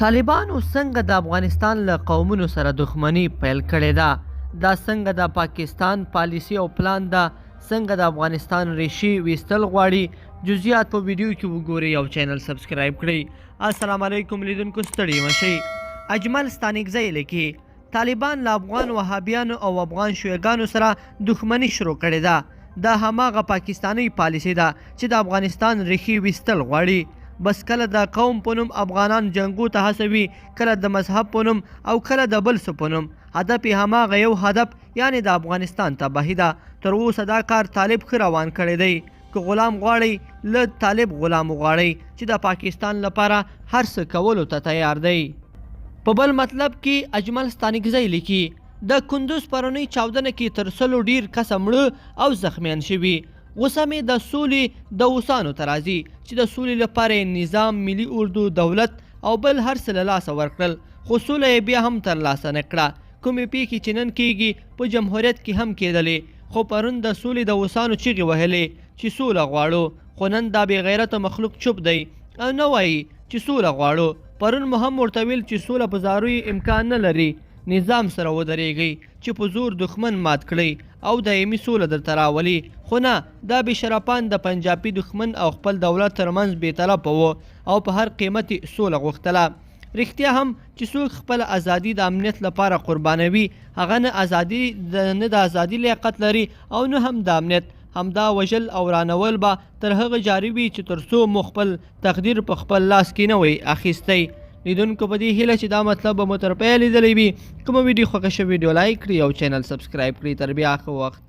طالبانو څنګه د افغانستان له قومونو سره دښمني پیل کړې ده؟ دا څنګه د پاکستان پالیسي او پلان ده؟ څنګه د افغانستان ریشې ویستل غواړي؟ جزئیات په ویډیو کې وګورئ او چینل سبسکرایب کړئ. السلام علیکم لیدونکو، ستړي مشئ. اجمل ستانکزی لیکي طالبان له افغان وهابیانو او افغان شیعګانو سره دښمني شروع کړې ده. دا هماغه پاکستاني پالیسي ده چې د افغانستان ریښې ویستل غواړي. بس کله د قوم په نوم افغانان جنګو ته هڅوي، کله د مذهب په نوم او کله د بل څه په نوم. هدف یې هماغه یو هدف، یعنې د افغانستان تباهي ده. تر اوسه دا کار طالب ښه روان کړی دی. که غلام غواړئ، له طالب غلام وغواړئ چې د پاکستان لپاره هر څه کولو ته تیار دی. په بل مطلب کې اجمل ستانکزی لیکي د کندوز پرونۍ چاودنه کې تر 100 ډیر کسه مړه او زخمیان شوي. غوسه مې د سولې د اوسانو ته راځي چې د سولې لپاره نظام، ملي اردو، دولت او بل هر څه له لاسه ورکړل، خو سوله یې بیا هم ترلاسه نه کړه. کومې پیښې چې نن کېږي په جمهوریت کې هم کېدلې، خو پرون د سولې د اوسانو چیغې وهلې چې سوله غواړو، خو نن دا بې غیرته مخلوق چوپ دی او نه وایي چې سوله غواړو. پرون مو هم ورته ویل چې سوله په زاروی امکان نه لري، نظام سره ودرېږئ چې په زور دښمن مات کړئ او دایمي سوله درته راولي. خو نه، دا بېشرفان د پنجابي دښمن او خپل دولت ترمنځ بېطرفه وو او په هر قیمت سوله غوښتله. رښتیا هم چې څوک خپل ازادي د امنیت لپاره قربانوي، هغه نه د ازادي لیاقت لري او نه هم د امنیت. همدا وژل او رانول به تر هغه جاري وي چې تر څو مو خپل تقدیر په خپل لاس کې نه وي اخیستی. لیدونکو په دې هیله چې دا مطلب به مو تر پایه لیدلی وي. کومه ویډیو خوښه شوې ویډیو لایک کړئ او چینل سبسکرایب کړئ. تر بیا ښه وخت.